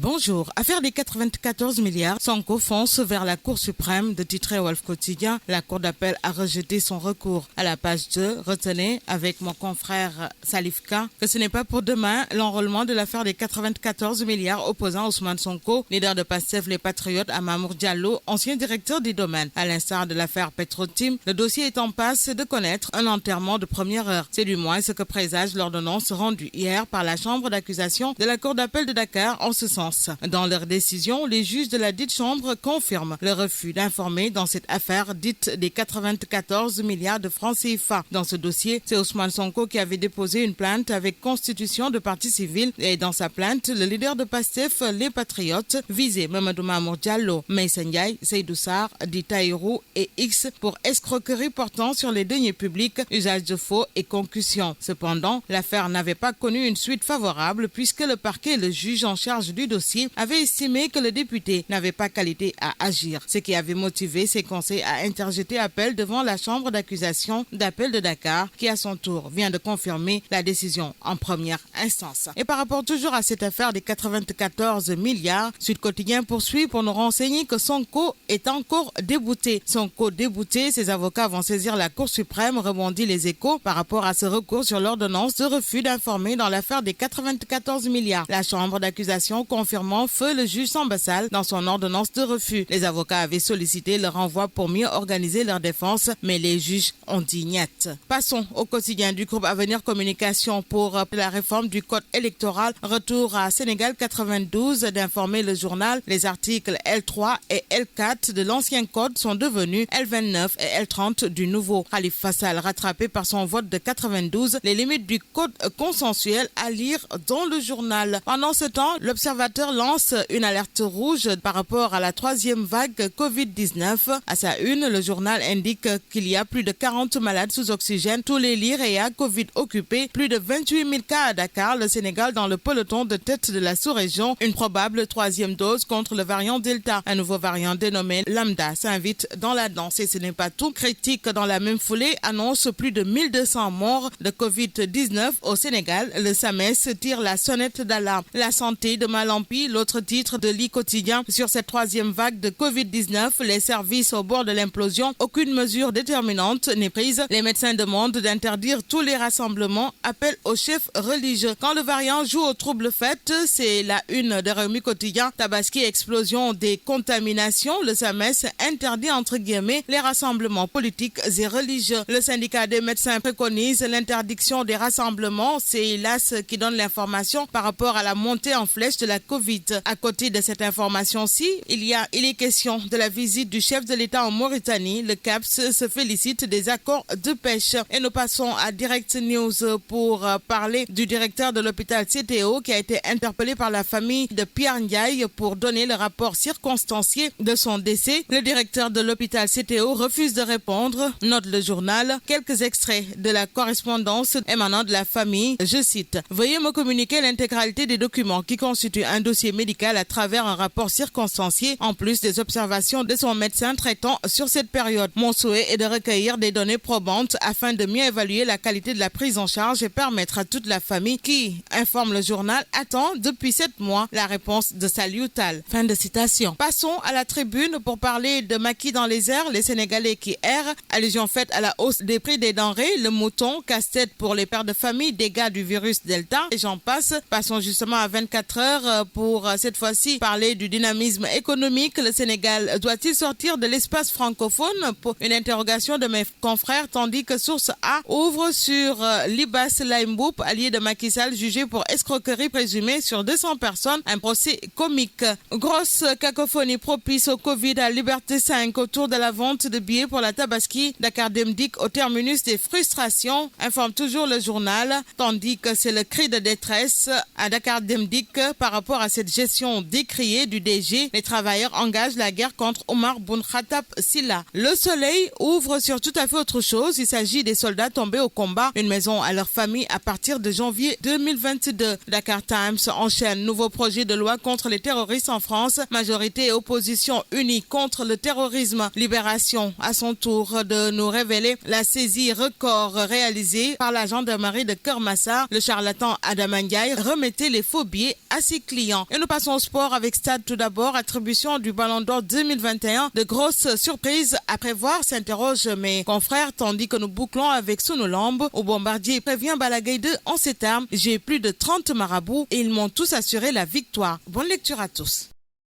Bonjour. Affaire des 94 milliards, Sonko fonce vers la Cour suprême de titrer Walf Quotidien. La Cour d'appel a rejeté son recours. À la page 2, retenez avec mon confrère Salifka que ce n'est pas pour demain l'enrôlement de l'affaire des 94 milliards opposant Ousmane Sonko, leader de Pastef les Patriotes, à Mamour Diallo, ancien directeur des domaines. À l'instar de l'affaire Petrotim, le dossier est en passe de connaître un enterrement de première heure. C'est du moins ce que présage l'ordonnance rendue hier par la chambre d'accusation de la Cour d'appel de Dakar en ce sens. Dans leur décision, les juges de la dite chambre confirment le refus d'informer dans cette affaire dite des 94 milliards de francs CFA. Dans ce dossier, c'est Ousmane Sonko qui avait déposé une plainte avec constitution de partie civile et dans sa plainte, le leader de Pastef, les Patriotes, visait Mamadou Mamour Diallo, Meïssa Ndiaye, Seydou Sarr, Di Tahirou et X pour escroquerie portant sur les deniers publics, usage de faux et concussion. Cependant, l'affaire n'avait pas connu une suite favorable puisque le parquet et le juge en charge du dossier avait estimé que le député n'avait pas qualité à agir, ce qui avait motivé ses conseils à interjeter appel devant la chambre d'accusation d'appel de Dakar, qui à son tour vient de confirmer la décision en première instance. Et par rapport toujours à cette affaire des 94 milliards, Sud Quotidien poursuit pour nous renseigner que Sonko est encore débouté. Sonko débouté, ses avocats vont saisir la Cour suprême, rebondit les Échos par rapport à ce recours sur l'ordonnance de refus d'informer dans l'affaire des 94 milliards. La chambre d'accusation confirmant feu le juge Sambassal dans son ordonnance de refus. Les avocats avaient sollicité le renvoi pour mieux organiser leur défense, mais les juges ont dit niet. Passons au quotidien du groupe Avenir Communication pour la réforme du code électoral. Retour à Sénégal 92 d'informer le journal. Les articles L3 et L4 de l'ancien code sont devenus L29 et L30 du nouveau. Khalifa Sall rattrapé par son vote de 92, les limites du code consensuel à lire dans le journal. Pendant ce temps, l'Observateur lance une alerte rouge par rapport à la troisième vague Covid-19. À sa une, le journal indique qu'il y a plus de 40 malades sous oxygène, tous les lits réa Covid occupés, plus de 28 000 cas à Dakar, le Sénégal dans le peloton de tête de la sous-région, une probable troisième dose contre le variant Delta. Un nouveau variant dénommé Lambda s'invite dans la danse et ce n'est pas tout. Critique dans la même foulée annonce plus de 1200 morts de Covid-19 au Sénégal. Le SAMES tire la sonnette d'alarme. La santé de Malampi, l'autre titre de l'I quotidien sur cette troisième vague de Covid-19, les services au bord de l'implosion, aucune mesure déterminante n'est prise. Les médecins demandent d'interdire tous les rassemblements, appel aux chefs religieux. Quand le variant joue aux troubles fêtes, c'est la une de Rewmi quotidien. Tabaski, explosion des contaminations. Le SAMES interdit entre guillemets les rassemblements politiques et religieux. Le syndicat des médecins préconise l'interdiction des rassemblements. C'est l'AS qui donne l'information par rapport à la montée en flèche de la Covid. À côté de cette information-ci, il est question de la visite du chef de l'État en Mauritanie. Le CAPS se félicite des accords de pêche. Et nous passons à Direct News pour parler du directeur de l'hôpital CTO qui a été interpellé par la famille de Pierre Ndiaye pour donner le rapport circonstancié de son décès. Le directeur de l'hôpital CTO refuse de répondre, note le journal. Quelques extraits de la correspondance émanant de la famille. Je cite: « Veuillez me communiquer l'intégralité des documents qui constituent un dossier médical à travers un rapport circonstancié, en plus des observations de son médecin traitant sur cette période. Mon souhait est de recueillir des données probantes afin de mieux évaluer la qualité de la prise en charge et permettre à toute la famille qui, informe le journal, attend depuis 7 mois la réponse de Saliou Tal. » Fin de citation. Passons à la tribune pour parler de maquis dans les airs, les Sénégalais qui errent. Allusion faite à la hausse des prix des denrées, le mouton, casse-tête pour les pères de famille, dégâts du virus Delta, et j'en passe. Passons justement à 24 heures pour cette fois-ci parler du dynamisme économique. Le Sénégal doit-il sortir de l'espace francophone? Pour une interrogation de mes confrères, tandis que Source A ouvre sur Libas Laïmboup, allié de Macky Sall, jugé pour escroquerie présumée sur 200 personnes, un procès comique. Grosse cacophonie propice au Covid à Liberté 5 autour de la vente de billets pour la Tabaski. Dakar Demdik au terminus des frustrations, informe toujours le journal, tandis que c'est le cri de détresse à Dakar Demdik par rapport à cette gestion décriée du DG. Les travailleurs engagent la guerre contre Omar Boun Khattab Silla. Le Soleil ouvre sur tout à fait autre chose. Il s'agit des soldats tombés au combat. Une maison à leur famille à partir de janvier 2022. Dakar Times enchaîne. Nouveau projet de loi contre les terroristes en France. Majorité et opposition unis contre le terrorisme. Libération à son tour de nous révéler la saisie record réalisée par la gendarmerie de Keur Massar. Le charlatan Adam Ndiaye remettait les faux billets à ses clients. clients. Et nous passons au sport avec Stade tout d'abord. Attribution du Ballon d'Or 2021. De grosses surprises à prévoir, s'interroge mes confrères, tandis que nous bouclons avec Sonolambe. Au Bombardier prévient Balagaï 2 en ces termes. J'ai plus de 30 marabouts et ils m'ont tous assuré la victoire. Bonne lecture à tous.